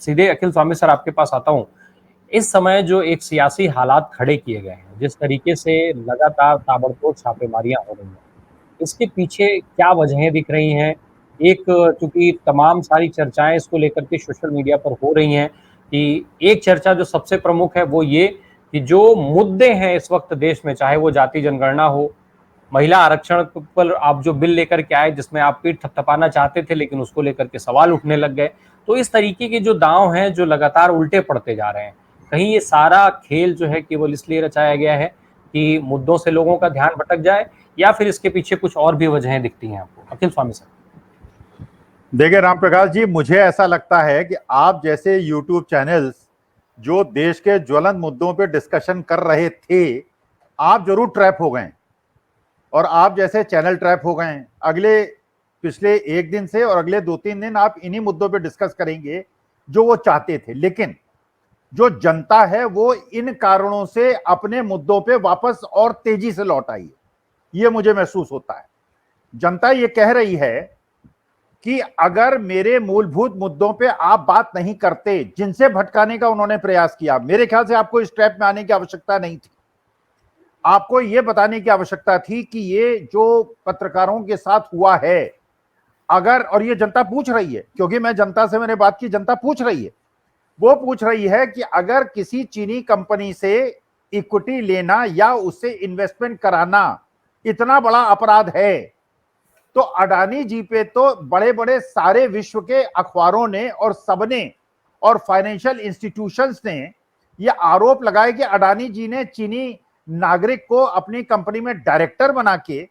सीधे अखिल स्वामी सर आपके पास आता हूँ। इस समय जो एक सियासी हालात खड़े किए गए हैं, जिस तरीके से लगातार ताबड़तोड़ छापेमारियाँ हो रही हैं, इसके पीछे क्या वजहें दिख रही हैं? एक चूँकि तमाम सारी चर्चाएँ इसको लेकर के सोशल मीडिया पर हो रही हैं कि एक चर्चा जो सबसे प्रमुख है वो ये कि जो मुद्दे हैं इस वक़्त देश में, चाहे वो जाति जनगणना हो, महिला आरक्षण पर आप जो बिल लेकर के आए जिसमें आप पीठ थपथपाना चाहते थे लेकिन उसको लेकर के सवाल उठने लग गए। तो इस तरीके के जो दांव हैं जो लगातार उल्टे पड़ते जा रहे हैं, कहीं ये सारा खेल जो है केवल इसलिए रचाया गया है कि मुद्दों से लोगों का ध्यान भटक जाए या फिर इसके पीछे कुछ और भी वजहें दिखती हैं आपको? अखिल स्वामी सर। देखिए राम प्रकाश जी, मुझे ऐसा लगता है कि आप जैसे यूट्यूब चैनल्स जो देश के ज्वलंत मुद्दों पे डिस्कशन कर रहे थे, आप जरूर ट्रैप हो गए और आप जैसे चैनल ट्रैप हो गए। अगले पिछले एक दिन से और अगले 2-3 दिन आप इन्हीं मुद्दों पे डिस्कस करेंगे जो वो चाहते थे, लेकिन जो जनता है वो इन कारणों से अपने मुद्दों पे वापस और तेजी से लौट आई है, ये मुझे महसूस होता है। जनता ये कह रही है कि अगर मेरे मूलभूत मुद्दों पे आप बात नहीं करते, जिनसे भटकाने का उन्होंने प्रयास किया, मेरे ख्याल से आपको इस ट्रैप में आने की आवश्यकता नहीं थी। आपको यह बताने की आवश्यकता थी कि ये जो पत्रकारों के साथ हुआ है, अगर, और ये जनता पूछ रही है, क्योंकि मैं जनता से मैंने बात की, जनता पूछ रही है, वो पूछ रही है कि अगर किसी चीनी कंपनी से इक्विटी लेना या उससे इन्वेस्टमेंट कराना इतना बड़ा अपराध है, तो अडानी जी पे तो बड़े बड़े सारे विश्व के अखबारों ने और सबने और फाइनेंशियल इंस्टीट्यूशंस ने यह आरोप लगाया कि अडानी जी ने चीनी नागरिक को अपनी कंपनी में डायरेक्टर बना के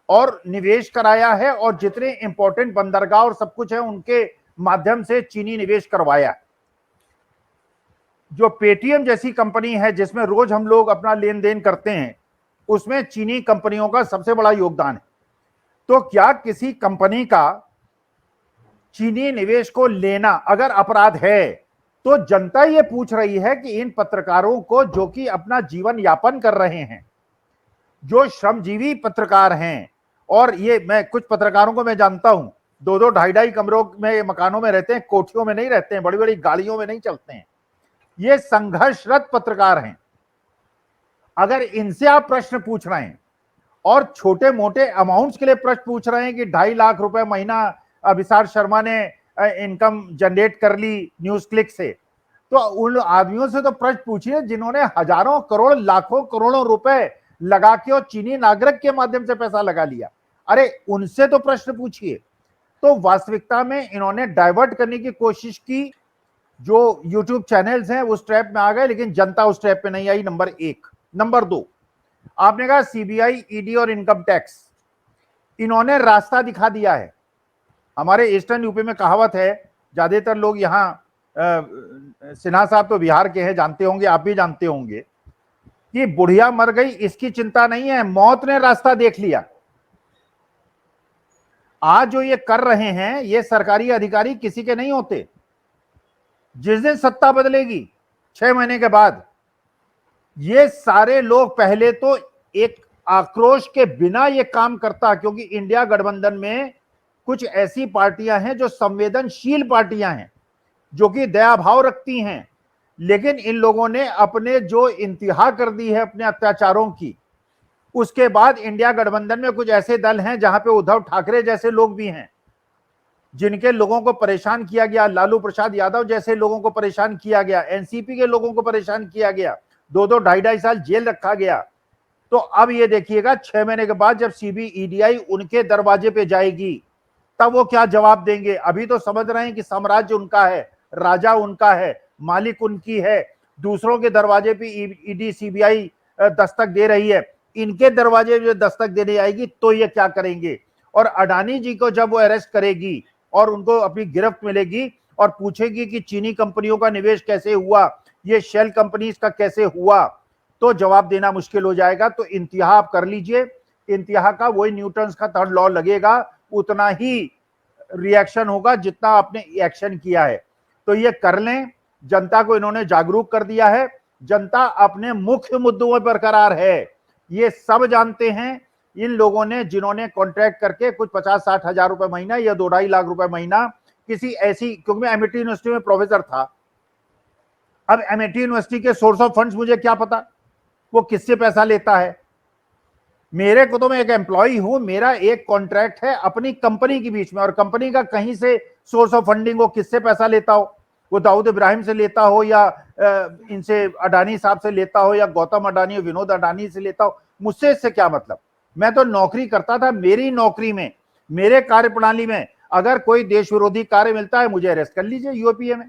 और निवेश कराया है और जितने इंपॉर्टेंट बंदरगाह और सब कुछ है उनके माध्यम से चीनी निवेश करवाया। जो पेटीएम जैसी कंपनी है जिसमें रोज हम लोग अपना लेन देन करते हैं, उसमें चीनी कंपनियों का सबसे बड़ा योगदान है। तो क्या किसी कंपनी का चीनी निवेश को लेना अगर अपराध है, तो जनता ये पूछ रही है कि इन पत्रकारों को, जो कि अपना जीवन यापन कर रहे हैं, जो श्रमजीवी पत्रकार हैं, और ये मैं कुछ पत्रकारों को मैं जानता हूं, 2-2 ढाई-ढाई कमरों में मकानों में रहते हैं, कोठियों में नहीं रहते हैं, बड़ी बड़ी गाड़ियों में नहीं चलते हैं, ये संघर्षरत पत्रकार हैं। अगर इनसे आप प्रश्न पूछ रहे हैं और छोटे मोटे अमाउंट्स के लिए प्रश्न पूछ रहे हैं कि 2.5 लाख रुपए महीना अभिसार शर्मा ने इनकम जनरेट कर ली न्यूज क्लिक से, तो उन आदमियों से तो प्रश्न पूछिए जिन्होंने हजारों करोड़ लाखों करोड़ों रुपए लगा के और चीनी नागरिक के माध्यम से पैसा लगा लिया, अरे उनसे तो प्रश्न पूछिए। तो वास्तविकता में इन्होंने डाइवर्ट करने की कोशिश की, जो यूट्यूब चैनल्स हैं उस ट्रैप में आ गए, लेकिन जनता उस ट्रैप पे नहीं आई, नंबर 1। नंबर 2, आपने कहा सीबीआई, ईडी और इनकम टैक्स, इन्होंने रास्ता दिखा दिया है। हमारे ईस्टर्न यूपी में कहावत है, ज्यादातर लोग यहाँ सिन्हा साहब तो बिहार के हैं, जानते होंगे, आप भी जानते होंगे, कि बुढ़िया मर गई इसकी चिंता नहीं है, मौत ने रास्ता देख लिया। आज जो ये कर रहे हैं, ये सरकारी अधिकारी किसी के नहीं होते। जिस दिन सत्ता बदलेगी 6 महीने के बाद, ये सारे लोग पहले तो एक आक्रोश के बिना ये काम करता, क्योंकि इंडिया गठबंधन में कुछ ऐसी पार्टियां हैं जो संवेदनशील पार्टियां हैं, जो कि दया भाव रखती हैं, लेकिन इन लोगों ने अपने जो इंतहा कर दी है अपने अत्याचारों की, उसके बाद इंडिया गठबंधन में कुछ ऐसे दल हैं जहां पे उद्धव ठाकरे जैसे लोग भी हैं, जिनके लोगों को परेशान किया गया, लालू प्रसाद यादव जैसे लोगों को परेशान किया गया, एनसीपी के लोगों को परेशान किया गया, 2-2 ढाई-ढाई साल जेल रखा गया। तो अब ये देखिएगा 6 महीने के बाद जब सीबीईडीआई उनके दरवाजे पे जाएगी, तब वो क्या जवाब देंगे। अभी तो समझ रहे हैं कि साम्राज्य उनका है, राजा उनका है, मालिक उनकी है, दूसरों के दरवाजे पे ईडी सीबीआई दस्तक दे रही है, इनके दरवाजे पे दस्तक देने आएगी तो ये क्या करेंगे। और अडानी जी को जब वो अरेस्ट करेगी और उनको अपनी गिरफ्त मिलेगी और पूछेगी कि चीनी कंपनियों का निवेश कैसे हुआ, ये शेल कंपनीज का कैसे हुआ, तो जवाब देना मुश्किल हो जाएगा। तो इंतहा आप कर लीजिए, इंतहा का वही न्यूटन्स का थर्ड लॉ लगेगा, उतना ही रिएक्शन होगा जितना आपने एक्शन किया है। तो ये कर लें, जनता को इन्होंने जागरूक कर दिया है, जनता अपने मुख्य मुद्दों पर बरकरार है, ये सब जानते हैं। इन लोगों ने जिन्होंने कॉन्ट्रैक्ट करके कुछ 50-60 हजार रुपए महीना या 2-2.5 लाख रुपए महीना किसी ऐसी, क्योंकि मैं एमिटी यूनिवर्सिटी में प्रोफेसर था, अब एमिटी यूनिवर्सिटी के सोर्स ऑफ फंड्स मुझे क्या पता वो किससे पैसा लेता है। मेरे को तो, मैं एक एम्प्लॉय हूं, मेरा एक कॉन्ट्रैक्ट है अपनी कंपनी के बीच में, और कंपनी का कहीं से सोर्स ऑफ फंडिंग वो किससे पैसा लेता हो, वो दाऊद इब्राहिम से लेता हो या इनसे अडानी साहब से लेता हो या गौतम अडानी और विनोद अडानी से लेता हो, मुझसे इससे क्या मतलब। मैं तो नौकरी करता था, मेरी नौकरी में, मेरे कार्यप्रणाली में अगर कोई देश विरोधी कार्य मिलता है मुझे अरेस्ट कर लीजिए यूएपीए में।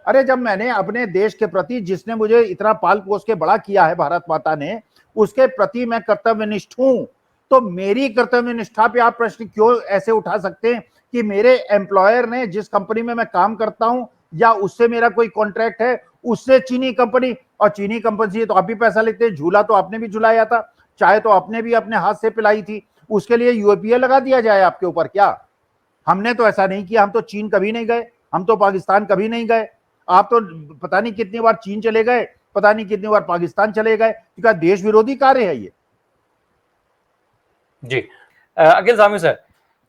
अरे जब मैंने अपने देश के प्रति, जिसने मुझे इतना पाल पोस के बड़ा किया है भारत माता ने, उसके प्रति मैं कर्तव्यनिष्ठ हूं, तो मेरी कर्तव्य निष्ठा पे आप प्रश्न क्यों ऐसे उठा सकते हैं कि मेरे एम्प्लॉयर ने, जिस कंपनी में मैं काम करता हूं या उससे मेरा कोई कॉन्ट्रैक्ट है, उससे चीनी कंपनी, और चीनी कंपनी से तो आप भी पैसा लेते हैं, झूला तो आपने भी झुलाया था, चाय तो आपने भी अपने हाथ से पिलाई थी, उसके लिए यूएपीए लगा दिया जाए आपके ऊपर क्या। हमने तो ऐसा नहीं किया, हम तो चीन कभी नहीं गए, हम तो पाकिस्तान कभी नहीं गए। आप तो पता नहीं कितनी बार चीन चले गए, पता नहीं कितनी बार पाकिस्तान चले गए, क्या देश विरोधी कार्य है ये। जी अखिल स्वामी सर,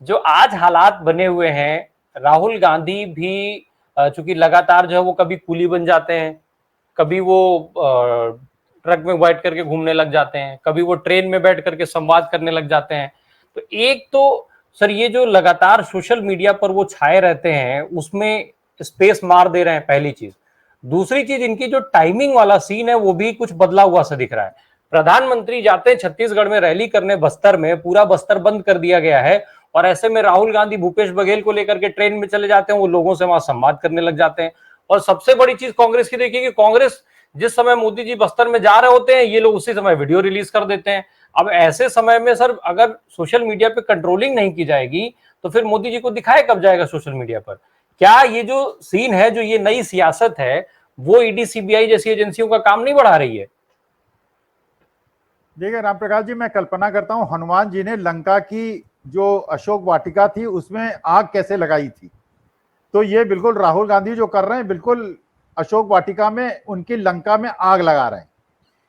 जो आज हालात बने हुए हैं, राहुल गांधी भी चूंकि लगातार जो है वो कभी कूली बन जाते हैं, कभी वो ट्रक में बैठ करके घूमने लग जाते हैं, कभी वो ट्रेन में बैठ करके संवाद करने लग जाते हैं। तो एक तो सर ये जो लगातार सोशल मीडिया पर वो छाए रहते हैं उसमें स्पेस मार दे रहे हैं, पहली चीज। दूसरी चीज, इनकी जो टाइमिंग वाला सीन है वो भी कुछ बदला हुआ सा दिख रहा है। प्रधानमंत्री जाते हैं छत्तीसगढ़ में रैली करने, बस्तर में पूरा बस्तर बंद कर दिया गया है, और ऐसे में राहुल गांधी भूपेश बघेल को लेकर के ट्रेन में चले जाते हैं, वो लोगों से वहां संवाद करने लग जाते हैं। और सबसे बड़ी चीज कांग्रेस की देखिए कि कांग्रेस जिस समय मोदी जी बस्तर में जा रहे होते हैं, ये लोग उसी समय वीडियो रिलीज कर देते हैं। अब ऐसे समय में सर अगर सोशल मीडिया पे कंट्रोलिंग नहीं की जाएगी तो फिर मोदी जी को दिखाया कब जाएगा सोशल मीडिया पर। क्या ये जो सीन है, जो ये नई सियासत है, वो ईडी सीबीआई जैसी एजेंसियों का काम नहीं बढ़ा रही है? देखिए राम प्रकाश जी, मैं कल्पना करता हूं हनुमान जी ने लंका की जो अशोक वाटिका थी उसमें आग कैसे लगाई थी, तो ये बिल्कुल राहुल गांधी जो कर रहे हैं, बिल्कुल अशोक वाटिका में उनकी लंका में आग लगा रहे हैं।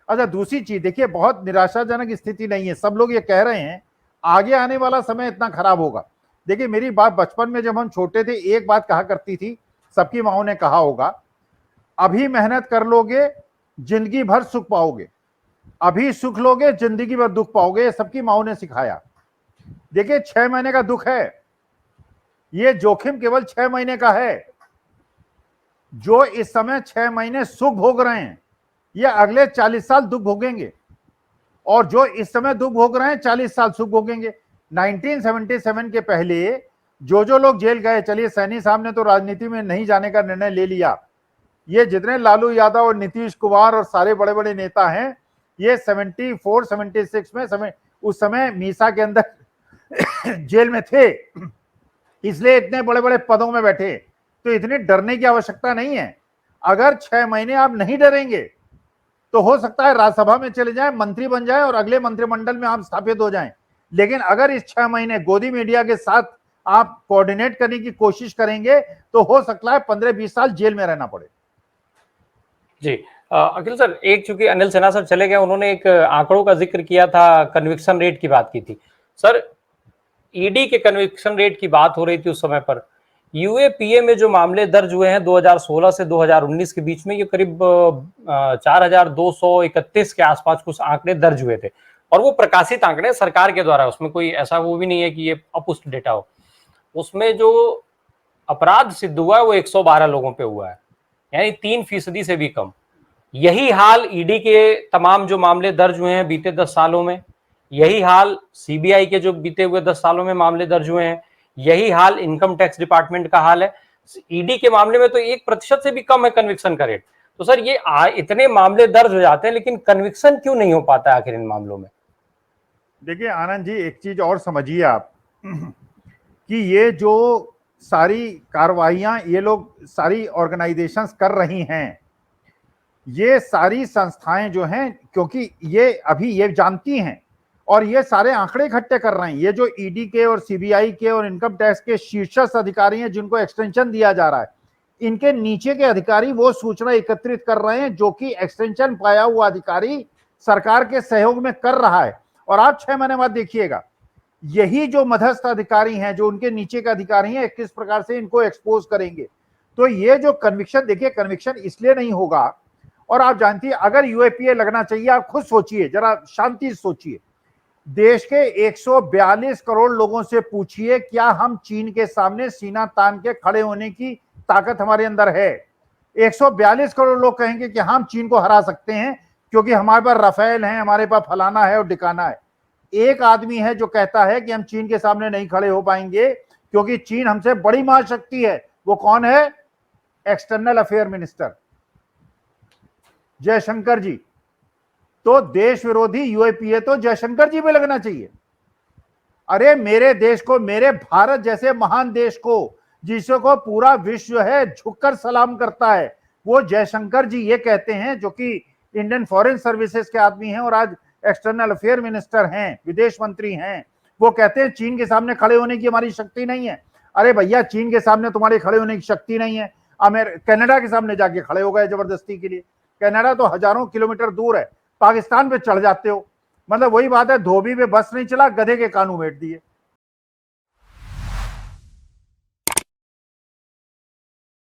अच्छा, दूसरी चीज देखिए, बहुत निराशाजनक स्थिति नहीं है, सब लोग ये कह रहे हैं आगे आने वाला समय इतना खराब होगा। देखिए मेरी बात, बचपन में जब हम छोटे थे एक बात कहा करती थी, सबकी माओ ने कहा होगा, अभी मेहनत कर लोगे जिंदगी भर सुख पाओगे, अभी सुख लोगे जिंदगी भर दुख पाओगे, ये सबकी माओ ने सिखाया। देखिए 6 महीने का दुख है, ये जोखिम केवल 6 महीने का है। जो इस समय 6 महीने सुख भोग रहे हैं, ये अगले 40 साल दुख भोगेंगे, और जो इस समय दुख भोग रहे हैं 40 साल सुख भोगेंगे। 1977 के पहले जो लोग जेल गए, चलिए सैनी साहब ने तो राजनीति में नहीं जाने का निर्णय ले लिया, ये जितने लालू यादव और नीतीश कुमार और सारे बड़े बड़े नेता हैं, ये 74 76 में उस समय मीसा के अंदर जेल में थे, इसलिए इतने बड़े बड़े पदों में बैठे। तो इतनी डरने की आवश्यकता नहीं है। अगर 6 महीने आप नहीं डरेंगे तो हो सकता है राज्यसभा में चले जाएं, मंत्री बन जाएं और अगले मंत्रिमंडल में आप स्थापित हो जाएं। लेकिन अगर इस 6 महीने गोदी मीडिया के साथ आप कोऑर्डिनेट करने की कोशिश करेंगे तो हो सकता है 15-20 साल जेल में रहना पड़े। जी अखिल सर, एक चूंकि अनिल सिन्हा सर चले गए, उन्होंने एक आंकड़ों का जिक्र किया था, कन्विक्शन रेट की बात की थी। सर ईडी के कन्विक्शन रेट की बात हो रही थी उस समय पर, यूएपीए में जो मामले दर्ज हुए हैं 2016 से 2019 के बीच में, ये करीब 4231 के आसपास कुछ आंकड़े दर्ज हुए थे, और वो प्रकाशित आंकड़े सरकार के द्वारा, उसमें कोई ऐसा वो भी नहीं है कि ये अपुष्ट डेटा हो। उसमें जो अपराध सिद्ध हुआ है वो 112 लोगों पे हुआ है, यानी 3% से भी कम। यही हाल ईडी के तमाम जो मामले दर्ज हुए हैं बीते 10 सालों में, यही हाल सीबीआई के जो बीते हुए 10 सालों में मामले दर्ज हुए हैं, यही हाल इनकम टैक्स डिपार्टमेंट का हाल है। ईडी के मामले में तो 1% से भी कम है कन्विक्शन का रेट। तो सर ये इतने मामले दर्ज हो जाते हैं लेकिन कन्विक्शन क्यों नहीं हो पाता आखिर इन मामलों में? देखिए आनंद जी, एक चीज और समझिए आप कि ये जो सारी कार्रवाइयां ये लोग सारी ऑर्गेनाइजेशंस कर रही हैं, ये सारी संस्थाएं जो हैं, क्योंकि ये अभी ये जानती हैं और ये सारे आंकड़े इकट्ठे कर रहे हैं, ये जो ईडी के और सीबीआई के और इनकम टैक्स के शीर्षस्थ अधिकारी हैं जिनको एक्सटेंशन दिया जा रहा है, इनके नीचे के अधिकारी वो सूचना एकत्रित कर रहे हैं जो कि एक्सटेंशन पाया हुआ अधिकारी सरकार के सहयोग में कर रहा है। और आप 6 महीने बाद देखिएगा, यही जो मध्यस्थ अधिकारी हैं, जो उनके नीचे के अधिकारी हैं, किस प्रकार से इनको एक्सपोज करेंगे। तो ये जो कन्विक्शन, देखिए कन्विक्शन इसलिए नहीं होगा, और आप जानती है अगर यूएपीए लगना चाहिए, आप खुद सोचिए, जरा शांति से सोचिए, देश के 142 करोड़ लोगों से पूछिए क्या हम चीन के सामने सीना तान के खड़े होने की ताकत हमारे अंदर है। 142 करोड़ लोग कहेंगे कि हम चीन को हरा सकते हैं क्योंकि हमारे पास राफेल है, हमारे पास फलाना है और डिकाना है। एक आदमी है जो कहता है कि हम चीन के सामने नहीं खड़े हो पाएंगे क्योंकि चीन हमसे बड़ी महाशक्ति है। वो कौन है? एक्सटर्नल अफेयर मिनिस्टर जयशंकर जी। तो देश विरोधी यूएपीए तो जयशंकर जी पे लगना चाहिए। अरे मेरे देश को, मेरे भारत जैसे महान देश को, जिसको पूरा विश्व है झुककर सलाम करता है, वो जयशंकर जी ये कहते हैं, जो कि इंडियन फॉरेन सर्विसेज के आदमी हैं और आज एक्सटर्नल अफेयर मिनिस्टर हैं, विदेश मंत्री हैं, वो कहते हैं चीन के सामने खड़े होने की हमारी शक्ति नहीं है। अरे भैया, चीन के सामने तुम्हारे खड़े होने की शक्ति नहीं है, कनाडा के सामने जाके खड़े हो गए जबरदस्ती के लिए। कनाडा तो हजारों किलोमीटर दूर है, पाकिस्तान पे चढ़ जाते हो। मतलब वही बात है, धोबी पे बस नहीं चला, गधे के कान उमेट दिए।